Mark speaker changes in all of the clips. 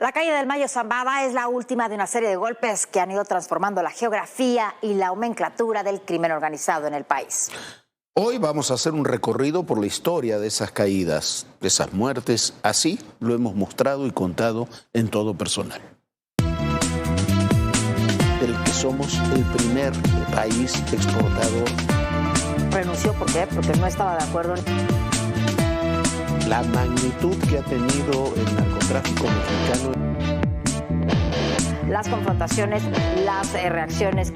Speaker 1: La calle del Mayo Zambada es la última de una serie de golpes que han ido transformando la geografía y la nomenclatura del crimen organizado en el país.
Speaker 2: Hoy vamos a hacer un recorrido por la historia de esas caídas, de esas muertes. Así lo hemos mostrado y contado en Todo Personal. Del que somos el primer país exportador.
Speaker 1: Renunció, ¿por qué? Porque no estaba de acuerdo.
Speaker 2: La magnitud que ha tenido el narcotráfico mexicano.
Speaker 1: Las confrontaciones, las reacciones.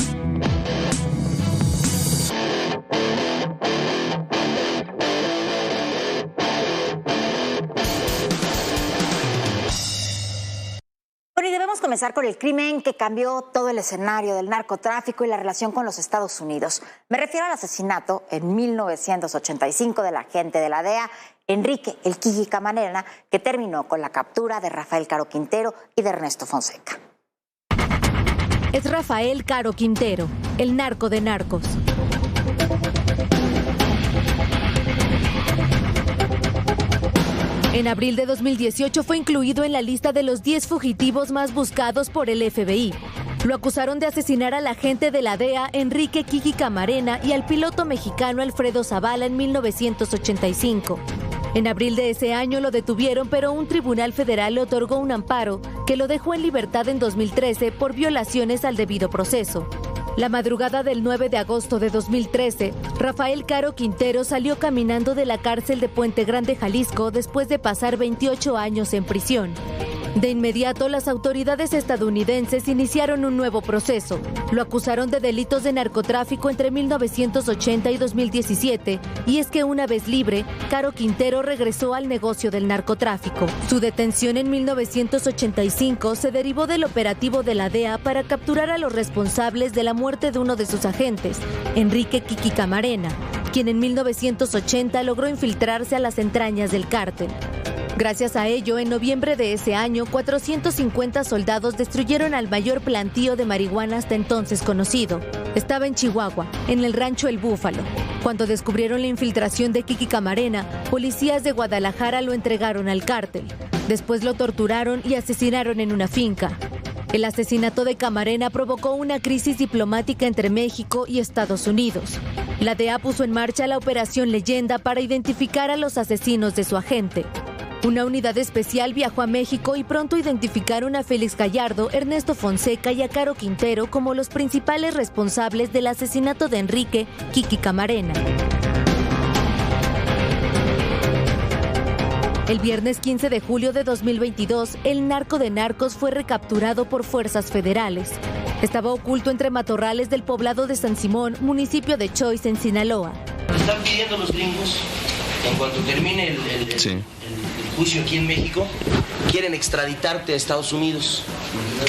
Speaker 1: Bueno, y debemos comenzar con el crimen que cambió todo el escenario del narcotráfico y la relación con los Estados Unidos. Me refiero al asesinato en 1985 del agente de la DEA, Enrique El Kiki Camarena, que terminó con la captura de Rafael Caro Quintero y de Ernesto Fonseca.
Speaker 3: Es Rafael Caro Quintero, el narco de narcos. En abril de 2018 fue incluido en la lista de los 10 fugitivos más buscados por el FBI. Lo acusaron de asesinar al agente de la DEA, Enrique Kiki Camarena, y al piloto mexicano Alfredo Zavala en 1985. En abril de ese año lo detuvieron, pero un tribunal federal le otorgó un amparo que lo dejó en libertad en 2013 por violaciones al debido proceso. La madrugada del 9 de agosto de 2013, Rafael Caro Quintero salió caminando de la cárcel de Puente Grande, Jalisco, después de pasar 28 años en prisión. De inmediato, las autoridades estadounidenses iniciaron un nuevo proceso. Lo acusaron de delitos de narcotráfico entre 1980 y 2017, y es que una vez libre, Caro Quintero regresó al negocio del narcotráfico. Su detención en 1985 se derivó del operativo de la DEA para capturar a los responsables de la muerte de uno de sus agentes, Enrique Kiki Camarena, quien en 1980 logró infiltrarse a las entrañas del cártel. Gracias a ello, en noviembre de ese año, 450 soldados destruyeron al mayor plantío de marihuana hasta entonces conocido. Estaba en Chihuahua, en el rancho El Búfalo. Cuando descubrieron la infiltración de Kiki Camarena, policías de Guadalajara lo entregaron al cártel. Después lo torturaron y asesinaron en una finca. El asesinato de Camarena provocó una crisis diplomática entre México y Estados Unidos. La DEA puso en marcha la Operación Leyenda para identificar a los asesinos de su agente. Una unidad especial viajó a México y pronto identificaron a Félix Gallardo, Ernesto Fonseca y a Caro Quintero como los principales responsables del asesinato de Enrique Kiki Camarena. El viernes 15 de julio de 2022, el narco de narcos fue recapturado por fuerzas federales. Estaba oculto entre matorrales del poblado de San Simón, municipio de Choix, en Sinaloa.
Speaker 4: Están pidiendo los gringos, en cuanto termine el juicio aquí en México, quieren extraditarte a Estados Unidos.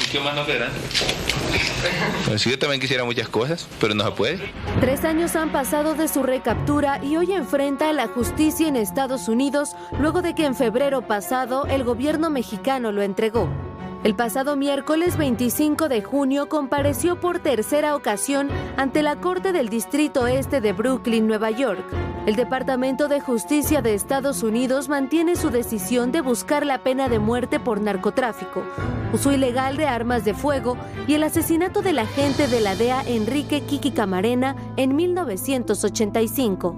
Speaker 5: ¿Qué más no querrán? Pues yo también quisiera muchas cosas, pero no se puede.
Speaker 3: 3 años han pasado de su recaptura y hoy enfrenta a la justicia en Estados Unidos luego de que en febrero pasado el gobierno mexicano lo entregó. El pasado miércoles 25 de junio compareció por tercera ocasión ante la Corte del Distrito Este de Brooklyn, Nueva York. El Departamento de Justicia de Estados Unidos mantiene su decisión de buscar la pena de muerte por narcotráfico, uso ilegal de armas de fuego y el asesinato del agente de la DEA Enrique Kiki Camarena en 1985.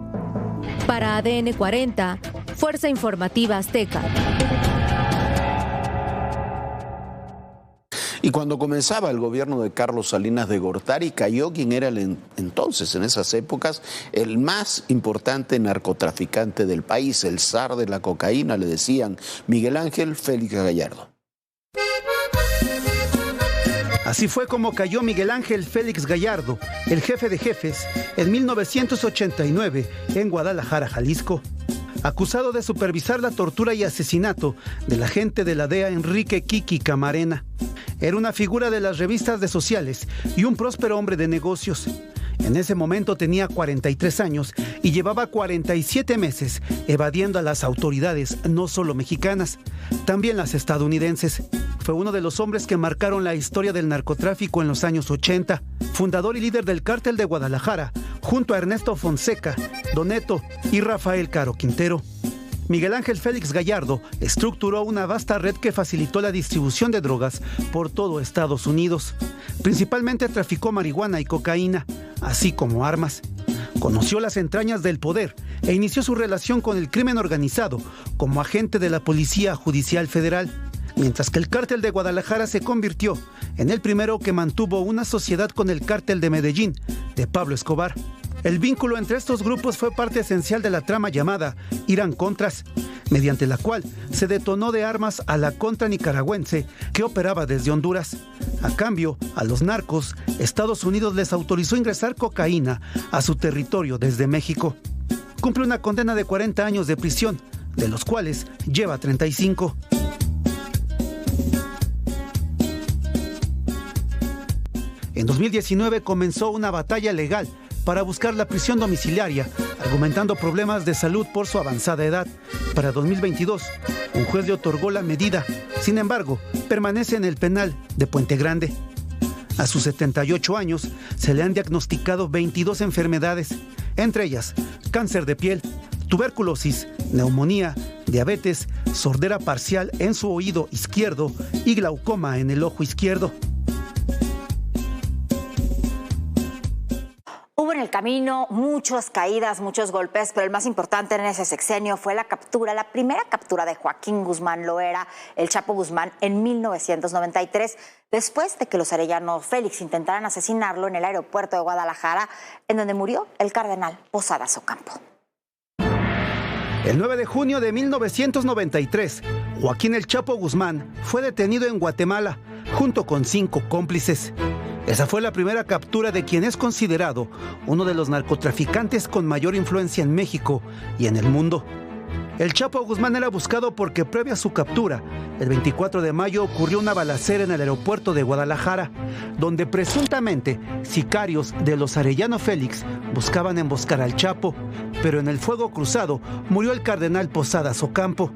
Speaker 3: Para ADN 40, Fuerza Informativa Azteca.
Speaker 2: Y cuando comenzaba el gobierno de Carlos Salinas de Gortari, cayó quien era entonces, en esas épocas, el más importante narcotraficante del país, el zar de la cocaína, le decían Miguel Ángel Félix Gallardo.
Speaker 6: Así fue como cayó Miguel Ángel Félix Gallardo, el jefe de jefes, en 1989 en Guadalajara, Jalisco. Acusado de supervisar la tortura y asesinato del agente de la DEA Enrique Kiki Camarena. Era una figura de las revistas de sociales y un próspero hombre de negocios. En ese momento tenía 43 años y llevaba 47 meses evadiendo a las autoridades, no solo mexicanas, también las estadounidenses. Fue uno de los hombres que marcaron la historia del narcotráfico en los años 80, fundador y líder del Cártel de Guadalajara, junto a Ernesto Fonseca, Doneto y Rafael Caro Quintero. Miguel Ángel Félix Gallardo estructuró una vasta red que facilitó la distribución de drogas por todo Estados Unidos. Principalmente traficó marihuana y cocaína, así como armas. Conoció las entrañas del poder e inició su relación con el crimen organizado como agente de la Policía Judicial Federal, mientras que el Cártel de Guadalajara se convirtió en el primero que mantuvo una sociedad con el Cártel de Medellín, de Pablo Escobar. El vínculo entre estos grupos fue parte esencial de la trama llamada Irán-Contras, mediante la cual se detonó de armas a la contra nicaragüense que operaba desde Honduras. A cambio, a los narcos, Estados Unidos les autorizó ingresar cocaína a su territorio desde México. Cumple una condena de 40 años de prisión, de los cuales lleva 35. En 2019 comenzó una batalla legal para buscar la prisión domiciliaria, argumentando problemas de salud por su avanzada edad. Para 2022, un juez le otorgó la medida. Sin embargo, permanece en el penal de Puente Grande. A sus 78 años, se le han diagnosticado 22 enfermedades, entre ellas cáncer de piel, tuberculosis, neumonía, diabetes, sordera parcial en su oído izquierdo y glaucoma en el ojo izquierdo.
Speaker 1: Hubo en el camino muchas caídas, muchos golpes, pero el más importante en ese sexenio fue la primera captura de Joaquín Guzmán Loera, el Chapo Guzmán, en 1993, después de que los Arellano Félix intentaran asesinarlo en el aeropuerto de Guadalajara, en donde murió el cardenal Posadas Ocampo.
Speaker 6: El 9 de junio de 1993, Joaquín el Chapo Guzmán fue detenido en Guatemala, junto con 5 cómplices. Esa fue la primera captura de quien es considerado uno de los narcotraficantes con mayor influencia en México y en el mundo. El Chapo Guzmán era buscado porque previa a su captura, el 24 de mayo ocurrió una balacera en el aeropuerto de Guadalajara, donde presuntamente sicarios de los Arellano Félix buscaban emboscar al Chapo, pero en el fuego cruzado murió el cardenal Posadas Ocampo.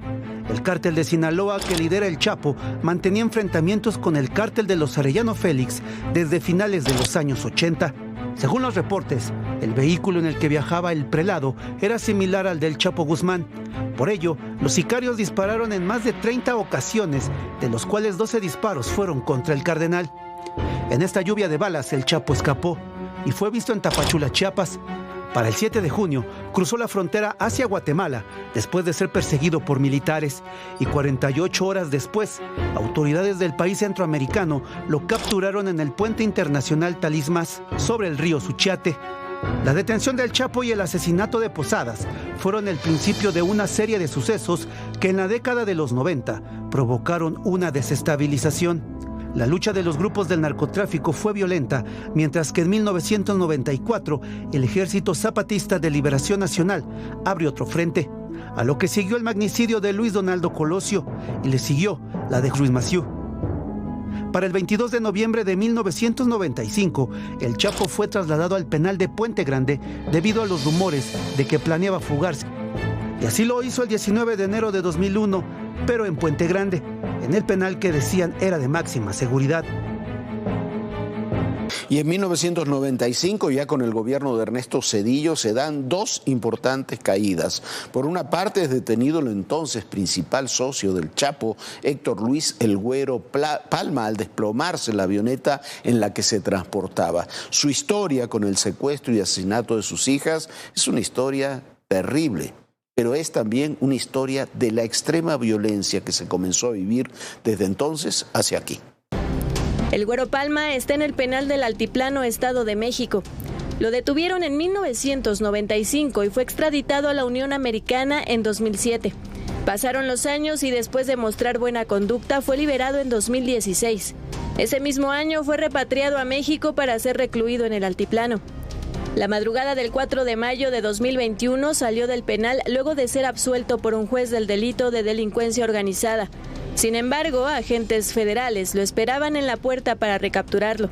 Speaker 6: El cártel de Sinaloa que lidera el Chapo mantenía enfrentamientos con el cártel de los Arellano Félix desde finales de los años 80. Según los reportes, el vehículo en el que viajaba el prelado era similar al del Chapo Guzmán. Por ello, los sicarios dispararon en más de 30 ocasiones, de los cuales 12 disparos fueron contra el cardenal. En esta lluvia de balas, el Chapo escapó y fue visto en Tapachula, Chiapas. Para el 7 de junio, cruzó la frontera hacia Guatemala después de ser perseguido por militares y 48 horas después, autoridades del país centroamericano lo capturaron en el puente internacional Talismás sobre el río Suchiate. La detención del Chapo y el asesinato de Posadas fueron el principio de una serie de sucesos que en la década de los 90 provocaron una desestabilización. La lucha de los grupos del narcotráfico fue violenta, mientras que en 1994 el Ejército Zapatista de Liberación Nacional abrió otro frente, a lo que siguió el magnicidio de Luis Donaldo Colosio y le siguió la de Ruiz Massieu. Para el 22 de noviembre de 1995, el Chapo fue trasladado al penal de Puente Grande debido a los rumores de que planeaba fugarse. Y así lo hizo el 19 de enero de 2001, pero en Puente Grande, en el penal que decían era de máxima seguridad.
Speaker 2: Y en 1995, ya con el gobierno de Ernesto Zedillo, se dan 2 importantes caídas. Por una parte es detenido el entonces principal socio del Chapo, Héctor Luis El Güero Palma, al desplomarse la avioneta en la que se transportaba. Su historia con el secuestro y asesinato de sus hijas es una historia terrible, pero es también una historia de la extrema violencia que se comenzó a vivir desde entonces hacia aquí.
Speaker 7: El Güero Palma está en el penal del Altiplano, Estado de México. Lo detuvieron en 1995 y fue extraditado a la Unión Americana en 2007. Pasaron los años y después de mostrar buena conducta fue liberado en 2016. Ese mismo año fue repatriado a México para ser recluido en el Altiplano. La madrugada del 4 de mayo de 2021 salió del penal luego de ser absuelto por un juez del delito de delincuencia organizada. Sin embargo, agentes federales lo esperaban en la puerta para recapturarlo.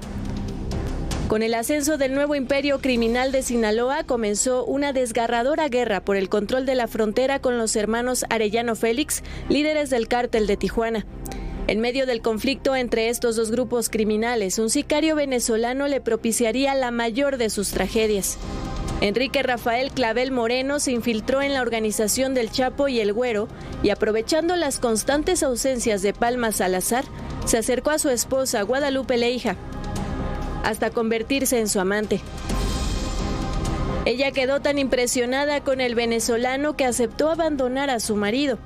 Speaker 7: Con el ascenso del nuevo imperio criminal de Sinaloa comenzó una desgarradora guerra por el control de la frontera con los hermanos Arellano Félix, líderes del cártel de Tijuana. En medio del conflicto entre estos dos grupos criminales, un sicario venezolano le propiciaría la mayor de sus tragedias. Enrique Rafael Clavel Moreno se infiltró en la organización del Chapo y el Güero y, aprovechando las constantes ausencias de Palma Salazar, se acercó a su esposa Guadalupe Leija, hasta convertirse en su amante. Ella quedó tan impresionada con el venezolano que aceptó abandonar a su marido.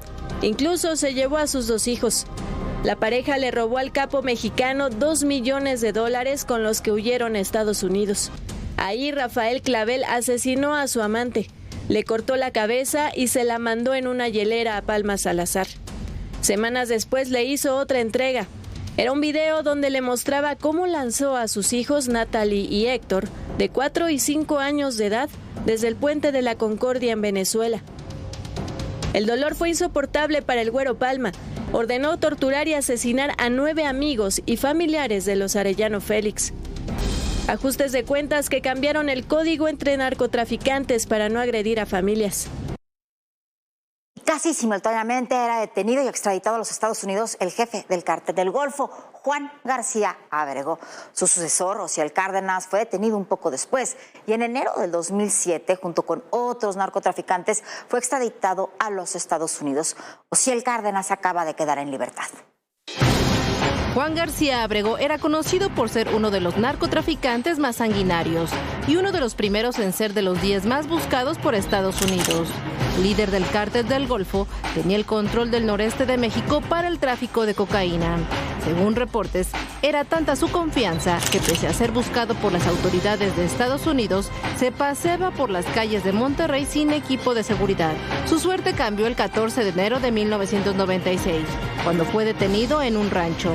Speaker 7: Incluso se llevó a sus 2 hijos. La pareja le robó al capo mexicano $2 millones con los que huyeron a Estados Unidos. Ahí Rafael Clavel asesinó a su amante, le cortó la cabeza y se la mandó en una hielera a Palma Salazar. Semanas después le hizo otra entrega. Era un video donde le mostraba cómo lanzó a sus hijos Natalie y Héctor, de 4 y 5 años de edad, desde el Puente de la Concordia en Venezuela. El dolor fue insoportable para el Güero Palma. Ordenó torturar y asesinar a 9 amigos y familiares de los Arellano Félix. Ajustes de cuentas que cambiaron el código entre narcotraficantes para no agredir a familias.
Speaker 1: Casi simultáneamente era detenido y extraditado a los Estados Unidos el jefe del Cártel del Golfo, Juan García Ábrego. Su sucesor, Ociel Cárdenas, fue detenido un poco después y en enero del 2007, junto con otros narcotraficantes, fue extraditado a los Estados Unidos. Ociel Cárdenas acaba de quedar en libertad.
Speaker 3: Juan García Ábrego era conocido por ser uno de los narcotraficantes más sanguinarios y uno de los primeros en ser de los 10 más buscados por Estados Unidos. Líder del Cártel del Golfo, tenía el control del noreste de México para el tráfico de cocaína. Según reportes, era tanta su confianza que, pese a ser buscado por las autoridades de Estados Unidos, se paseaba por las calles de Monterrey sin equipo de seguridad. Su suerte cambió el 14 de enero de 1996, cuando fue detenido en un rancho.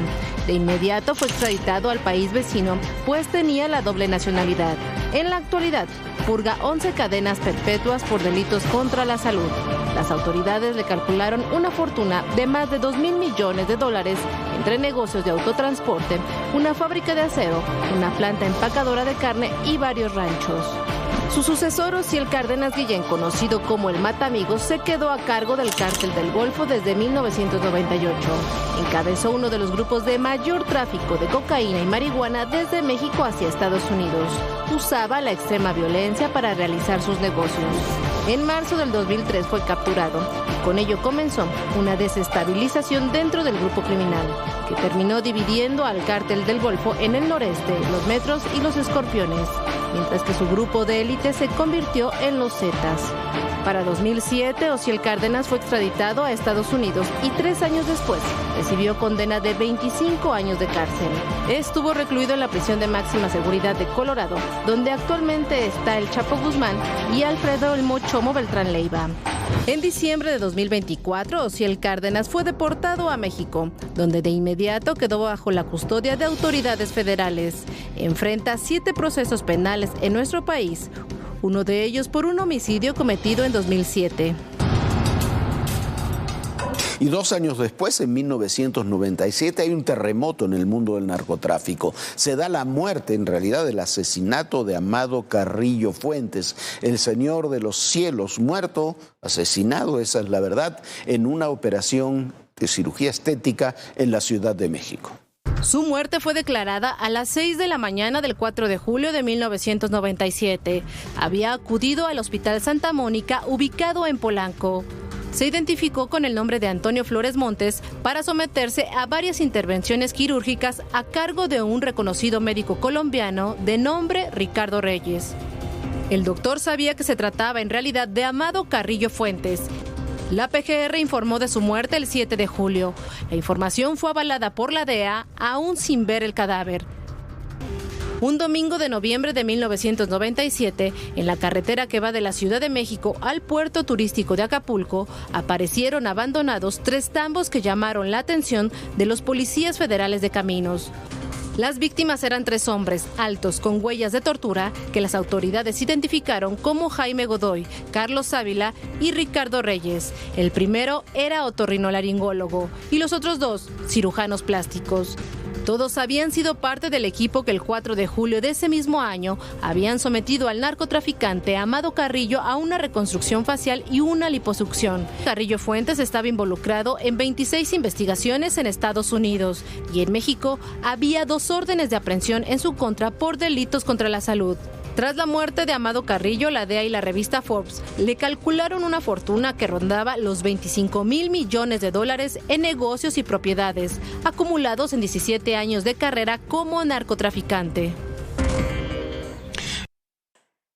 Speaker 3: De inmediato fue extraditado al país vecino, pues tenía la doble nacionalidad. En la actualidad, purga 11 cadenas perpetuas por delitos contra la salud. Las autoridades le calcularon una fortuna de más de $2,000 millones entre negocios de autotransporte, una fábrica de acero, una planta empacadora de carne y varios ranchos. Su sucesor, Ociel Cárdenas Guillén, conocido como el Matamigos, se quedó a cargo del Cártel del Golfo desde 1998. Encabezó uno de los grupos de mayor tráfico de cocaína y marihuana desde México hacia Estados Unidos. Usaba la extrema violencia para realizar sus negocios. En marzo del 2003 fue capturado y con ello comenzó una desestabilización dentro del grupo criminal, que terminó dividiendo al Cártel del Golfo en el noreste, los Metros y los Escorpiones, mientras que su grupo de élite se convirtió en los Zetas. Para 2007, Ociel Cárdenas fue extraditado a Estados Unidos y 3 años después recibió condena de 25 años de cárcel. Estuvo recluido en la prisión de máxima seguridad de Colorado, donde actualmente está el Chapo Guzmán y Alfredo El Mochomo Beltrán Leiva. En diciembre de 2024, Ociel Cárdenas fue deportado a México, donde de inmediato quedó bajo la custodia de autoridades federales. Enfrenta 7 procesos penales en nuestro país, uno de ellos por un homicidio cometido en 2007.
Speaker 2: Y 2 años después, en 1997, hay un terremoto en el mundo del narcotráfico. Se da la muerte, en realidad, del asesinato de Amado Carrillo Fuentes, el señor de los cielos, muerto, asesinado, esa es la verdad, en una operación de cirugía estética en la Ciudad de México.
Speaker 3: Su muerte fue declarada a las 6 de la mañana del 4 de julio de 1997. Había acudido al Hospital Santa Mónica, ubicado en Polanco. Se identificó con el nombre de Antonio Flores Montes para someterse a varias intervenciones quirúrgicas a cargo de un reconocido médico colombiano de nombre Ricardo Reyes. El doctor sabía que se trataba en realidad de Amado Carrillo Fuentes. La PGR informó de su muerte el 7 de julio. La información fue avalada por la DEA, aún sin ver el cadáver. Un domingo de noviembre de 1997, en la carretera que va de la Ciudad de México al puerto turístico de Acapulco, aparecieron abandonados 3 tambos que llamaron la atención de los policías federales de caminos. Las víctimas eran 3 hombres altos con huellas de tortura que las autoridades identificaron como Jaime Godoy, Carlos Ávila y Ricardo Reyes. El primero era otorrinolaringólogo y los otros 2, cirujanos plásticos. Todos habían sido parte del equipo que el 4 de julio de ese mismo año habían sometido al narcotraficante Amado Carrillo a una reconstrucción facial y una liposucción. Carrillo Fuentes estaba involucrado en 26 investigaciones en Estados Unidos y en México había 2 órdenes de aprehensión en su contra por delitos contra la salud.
Speaker 8: Tras la muerte de Amado Carrillo, la DEA y la revista Forbes le calcularon una fortuna que rondaba los $25,000 millones en negocios y propiedades, acumulados en 17 años de carrera como narcotraficante.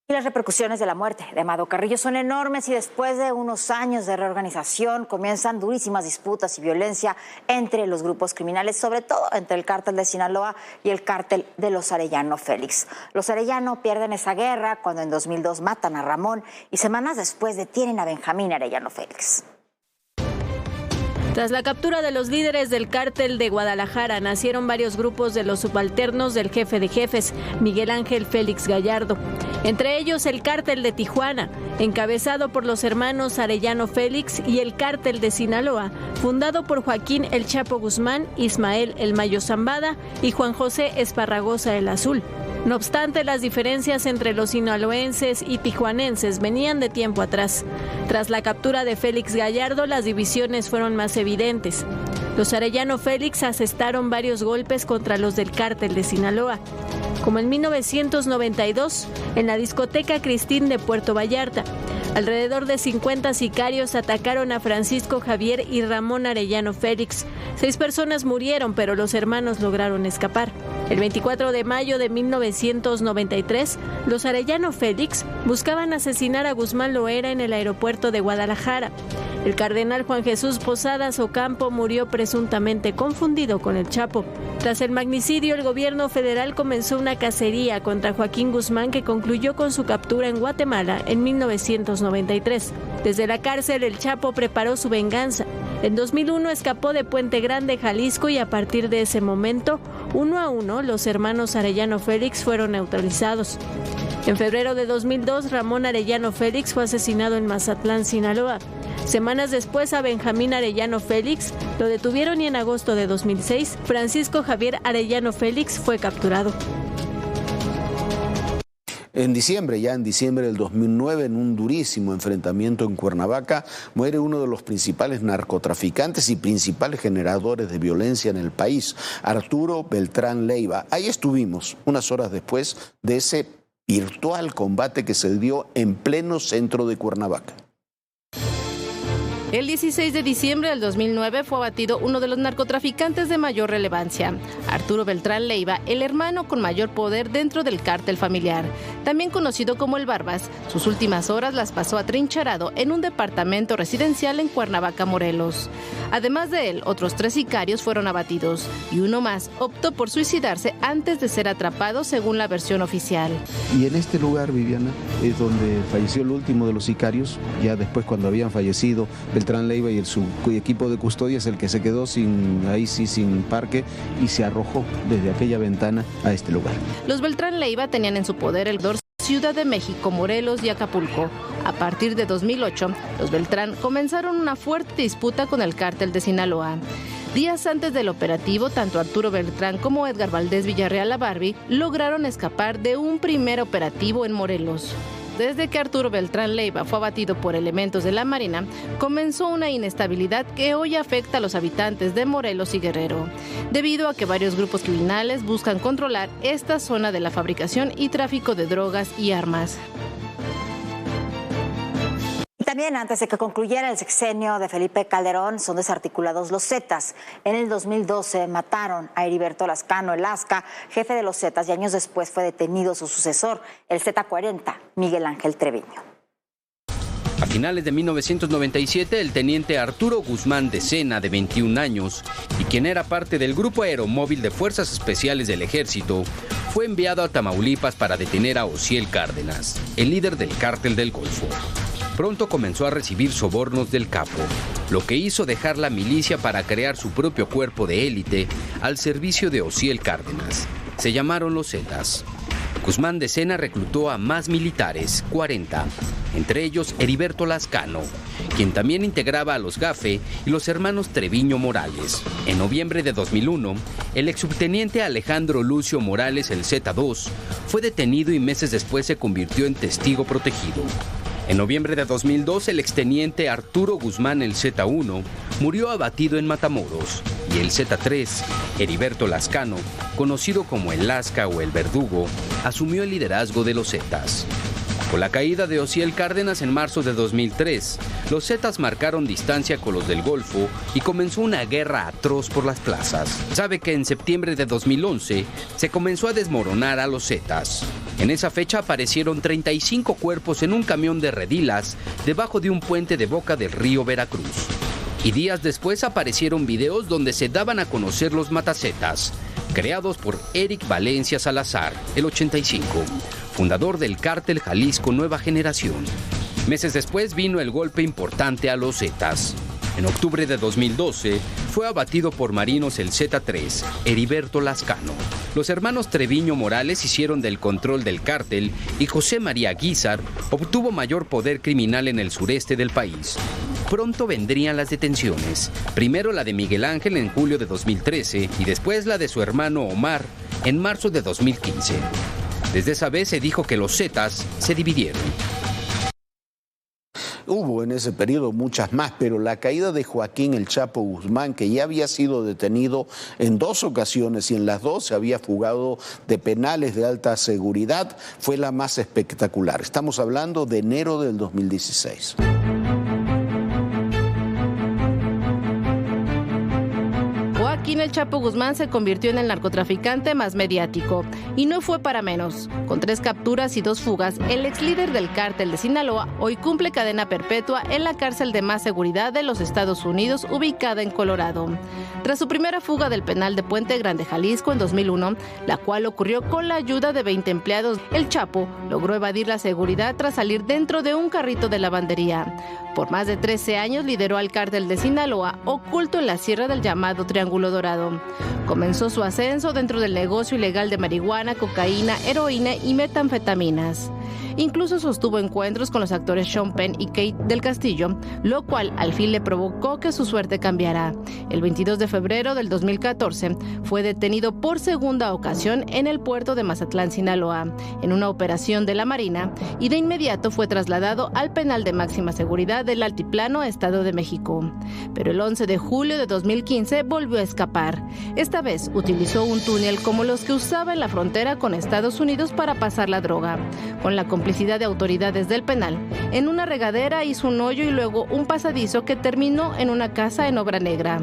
Speaker 1: Y las repercusiones de la muerte de Amado Carrillo son enormes y después de unos años de reorganización comienzan durísimas disputas y violencia entre los grupos criminales, sobre todo entre el cártel de Sinaloa y el cártel de los Arellano Félix. Los Arellano pierden esa guerra cuando en 2002 matan a Ramón y semanas después detienen a Benjamín Arellano Félix.
Speaker 7: Tras la captura de los líderes del cártel de Guadalajara, nacieron varios grupos de los subalternos del jefe de jefes, Miguel Ángel Félix Gallardo. Entre ellos el cártel de Tijuana, encabezado por los hermanos Arellano Félix, y el cártel de Sinaloa, fundado por Joaquín El Chapo Guzmán, Ismael El Mayo Zambada y Juan José Esparragosa El Azul. No obstante, las diferencias entre los sinaloenses y tijuanenses venían de tiempo atrás. Tras la captura de Félix Gallardo, las divisiones fueron más evidentes. Los Arellano Félix asestaron varios golpes contra los del cártel de Sinaloa, como en 1992 en la discoteca Cristín de Puerto Vallarta. Alrededor de 50 sicarios atacaron a Francisco Javier y Ramón Arellano Félix. 6 personas murieron, pero los hermanos lograron escapar. El 24 de mayo de 1993, los Arellano Félix buscaban asesinar a Guzmán Loera en el aeropuerto de Guadalajara. El cardenal Juan Jesús Posadas Ocampo murió presuntamente confundido con el Chapo. Tras el magnicidio, el gobierno federal comenzó una cacería contra Joaquín Guzmán que concluyó con su captura en Guatemala en 1993. Desde la cárcel, el Chapo preparó su venganza. En 2001 escapó de Puente Grande, Jalisco, y a partir de ese momento, uno a uno, los hermanos Arellano Félix fueron neutralizados. En febrero de 2002, Ramón Arellano Félix fue asesinado en Mazatlán, Sinaloa. Semanas después, a Benjamín Arellano Félix lo detuvieron y en agosto de 2006, Francisco Javier Arellano Félix fue capturado.
Speaker 2: Ya en diciembre del 2009, en un durísimo enfrentamiento en Cuernavaca, muere uno de los principales narcotraficantes y principales generadores de violencia en el país, Arturo Beltrán Leiva. Ahí estuvimos, unas horas después de ese virtual combate que se dio en pleno centro de Cuernavaca.
Speaker 8: El 16 de diciembre del 2009 fue abatido uno de los narcotraficantes de mayor relevancia, Arturo Beltrán Leiva, el hermano con mayor poder dentro del cártel familiar. También conocido como el Barbas, sus últimas horas las pasó atrincherado en un departamento residencial en Cuernavaca, Morelos. Además de él, otros 3 sicarios fueron abatidos y uno más optó por suicidarse antes de ser atrapado, según la versión oficial.
Speaker 9: Y en este lugar, Viviana, es donde falleció el último de los sicarios. Ya después, cuando habían fallecido Beltrán Leiva y su equipo de custodia, es el que se quedó sin parque y se arrojó desde aquella ventana a este lugar.
Speaker 8: Los Beltrán Leiva tenían en su poder el Ciudad de México, Morelos y Acapulco. A partir de 2008, los Beltrán comenzaron una fuerte disputa con el cártel de Sinaloa. Días antes del operativo, tanto Arturo Beltrán como Edgar Valdés Villarreal, la Barbie, lograron escapar de un primer operativo en Morelos. Desde que Arturo Beltrán Leiva fue abatido por elementos de la Marina, comenzó una inestabilidad que hoy afecta a los habitantes de Morelos y Guerrero, debido a que varios grupos criminales buscan controlar esta zona de la fabricación y tráfico de drogas y armas.
Speaker 1: También antes de que concluyera el sexenio de Felipe Calderón, son desarticulados los Zetas. En el 2012 mataron a Heriberto Lascano, el Lasca, jefe de los Zetas, y años después fue detenido su sucesor, el Z40, Miguel Ángel Treviño.
Speaker 10: A finales de 1997, el teniente Arturo Guzmán de Sena, de 21 años, y quien era parte del Grupo Aeromóvil de Fuerzas Especiales del Ejército, fue enviado a Tamaulipas para detener a Osiel Cárdenas, el líder del Cártel del Golfo. Pronto comenzó a recibir sobornos del capo, lo que hizo dejar la milicia para crear su propio cuerpo de élite al servicio de Osiel Cárdenas. Se llamaron los Zetas. Guzmán de Sena reclutó a más militares, 40, entre ellos Heriberto Lascano, quien también integraba a los Gafe y los hermanos Treviño Morales. En noviembre de 2001, el exsubteniente Alejandro Lucio Morales, el Z2, fue detenido y meses después se convirtió en testigo protegido. En noviembre de 2002, el exteniente Arturo Guzmán, el Z1, murió abatido en Matamoros, y el Z3, Heriberto Lascano, conocido como el Lasca o el Verdugo, asumió el liderazgo de los Zetas. Con la caída de Ociel Cárdenas en marzo de 2003, los Zetas marcaron distancia con los del Golfo y comenzó una guerra atroz por las plazas. Sabe que en septiembre de 2011 se comenzó a desmoronar a los Zetas. En esa fecha aparecieron 35 cuerpos en un camión de redilas debajo de un puente de Boca del río Veracruz. Y días después aparecieron videos donde se daban a conocer los matacetas, creados por Eric Valencia Salazar, el 85, fundador del cártel Jalisco Nueva Generación. Meses después vino el golpe importante a los Zetas. En octubre de 2012 fue abatido por marinos el Z3, Heriberto Lascano. Los hermanos Treviño Morales hicieron del control del cártel y José María Guízar obtuvo mayor poder criminal en el sureste del país. Pronto vendrían las detenciones, primero la de Miguel Ángel en julio de 2013 y después la de su hermano Omar en marzo de 2015. Desde esa vez se dijo que los Zetas se dividieron.
Speaker 2: Hubo en ese periodo muchas más, pero la caída de Joaquín El Chapo Guzmán, que ya había sido detenido en 2 ocasiones y en las 2 se había fugado de penales de alta seguridad, fue la más espectacular. Estamos hablando de enero del 2016.
Speaker 8: Joaquín El Chapo Guzmán se convirtió en el narcotraficante más mediático. Y no fue para menos. Con 3 capturas y 2 fugas, el ex líder del cártel de Sinaloa hoy cumple cadena perpetua en la cárcel de más seguridad de los Estados Unidos, ubicada en Colorado. Tras su primera fuga del penal de Puente Grande, Jalisco, en 2001, la cual ocurrió con la ayuda de 20 empleados, el Chapo logró evadir la seguridad tras salir dentro de un carrito de lavandería. Por más de 13 años lideró al cártel de Sinaloa, oculto en la sierra del llamado Triángulo Dorado. Comenzó su ascenso dentro del negocio ilegal de marihuana, cocaína, heroína y metanfetaminas. Incluso sostuvo encuentros con los actores Sean Penn y Kate del Castillo, lo cual al fin le provocó que su suerte cambiara. El 22 de febrero del 2014 fue detenido por segunda ocasión en el puerto de Mazatlán, Sinaloa, en una operación de la Marina, y de inmediato fue trasladado al penal de máxima seguridad del Altiplano, Estado de México. Pero el 11 de julio de 2015 volvió a escapar. Esta vez utilizó un túnel como los que usaba en la frontera con Estados Unidos para pasar la droga. Con la complicidad de autoridades del penal, en una regadera hizo un hoyo y luego un pasadizo que terminó en una casa en obra negra.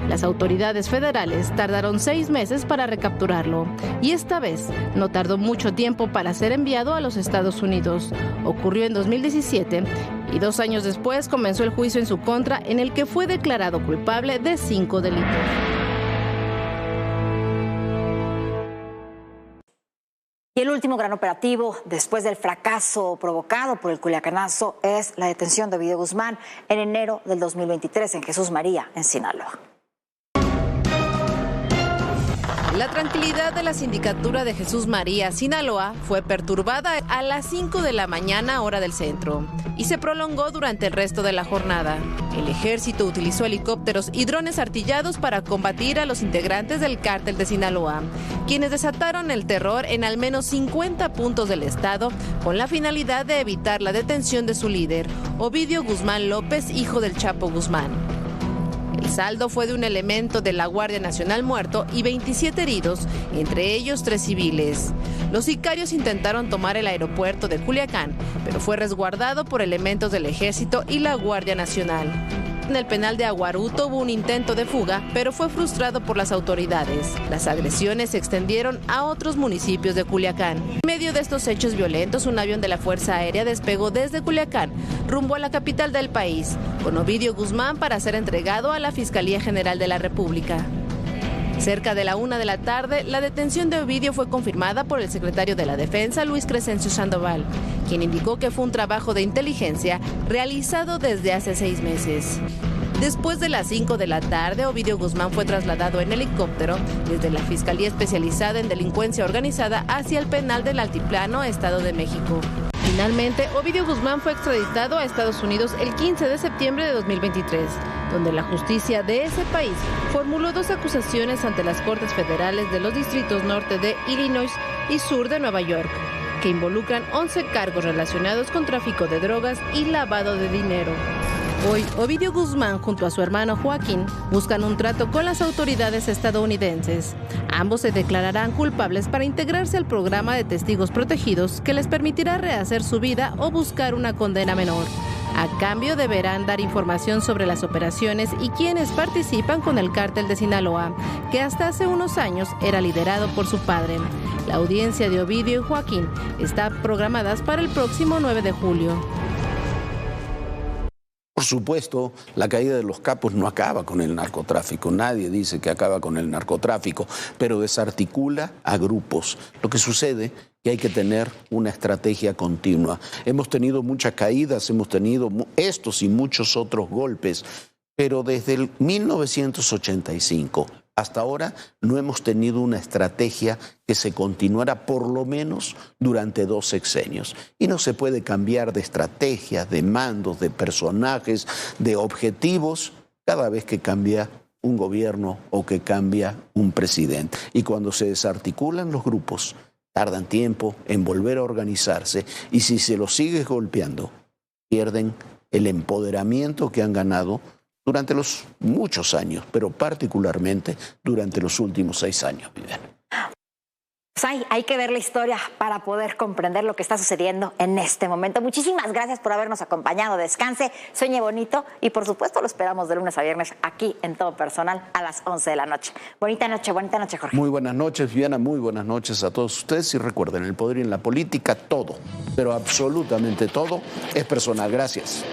Speaker 8: Las autoridades federales tardaron 6 meses para recapturarlo, y esta vez no tardó mucho tiempo para ser enviado a los Estados Unidos. Ocurrió en 2017 y 2 años después comenzó el juicio en su contra, en el que fue declarado culpable de 5 delitos.
Speaker 1: Y el último gran operativo, después del fracaso provocado por el culiacanazo, es la detención de Ovidio Guzmán en enero del 2023 en Jesús María, en Sinaloa.
Speaker 8: La tranquilidad de la sindicatura de Jesús María, Sinaloa, fue perturbada a las 5 de la mañana, hora del centro, y se prolongó durante el resto de la jornada. El ejército utilizó helicópteros y drones artillados para combatir a los integrantes del cártel de Sinaloa, quienes desataron el terror en al menos 50 puntos del estado con la finalidad de evitar la detención de su líder, Ovidio Guzmán López, hijo del Chapo Guzmán. El saldo fue de un elemento de la Guardia Nacional muerto y 27 heridos, entre ellos 3 civiles. Los sicarios intentaron tomar el aeropuerto de Culiacán, pero fue resguardado por elementos del Ejército y la Guardia Nacional. En el penal de Aguaruto hubo un intento de fuga, pero fue frustrado por las autoridades. Las agresiones se extendieron a otros municipios de Culiacán. En medio de estos hechos violentos, un avión de la Fuerza Aérea despegó desde Culiacán rumbo a la capital del país, con Ovidio Guzmán para ser entregado a la Fiscalía General de la República. Cerca de la 1 de la tarde, la detención de Ovidio fue confirmada por el secretario de la Defensa, Luis Crescencio Sandoval, quien indicó que fue un trabajo de inteligencia realizado desde hace 6 meses. Después de las 5 de la tarde, Ovidio Guzmán fue trasladado en helicóptero desde la Fiscalía Especializada en Delincuencia Organizada hacia el penal del Altiplano, Estado de México. Finalmente, Ovidio Guzmán fue extraditado a Estados Unidos el 15 de septiembre de 2023, donde la justicia de ese país formuló 2 acusaciones ante las Cortes Federales de los distritos norte de Illinois y sur de Nueva York. que involucran 11 cargos relacionados con tráfico de drogas y lavado de dinero. Hoy, Ovidio Guzmán junto a su hermano Joaquín buscan un trato con las autoridades estadounidenses. Ambos se declararán culpables para integrarse al programa de testigos protegidos que les permitirá rehacer su vida o buscar una condena menor. A cambio deberán dar información sobre las operaciones y quienes participan con el cártel de Sinaloa, que hasta hace unos años era liderado por su padre. La audiencia de Ovidio y Joaquín está programada para el próximo 9 de julio.
Speaker 2: Por supuesto, la caída de los capos no acaba con el narcotráfico. Nadie dice que acaba con el narcotráfico, pero desarticula a grupos. Lo que sucede es que hay que tener una estrategia continua. Hemos tenido muchas caídas, hemos tenido estos y muchos otros golpes, pero desde el 1985 hasta ahora no hemos tenido una estrategia que se continuara por lo menos durante 2 sexenios. Y no se puede cambiar de estrategias, de mandos, de personajes, de objetivos cada vez que cambia un gobierno o que cambia un presidente. Y cuando se desarticulan los grupos, tardan tiempo en volver a organizarse y si se los sigues golpeando, pierden el empoderamiento que han ganado durante los muchos años, pero particularmente durante los últimos 6 años, Viviana.
Speaker 1: Pues hay que ver la historia para poder comprender lo que está sucediendo en este momento. Muchísimas gracias por habernos acompañado. Descanse, sueñe bonito y por supuesto lo esperamos de lunes a viernes aquí en Todo Personal a las 11 de la noche. Bonita noche, Jorge.
Speaker 2: Muy buenas noches, Viviana, muy buenas noches a todos ustedes y recuerden, el poder y en la política todo, pero absolutamente todo es personal. Gracias.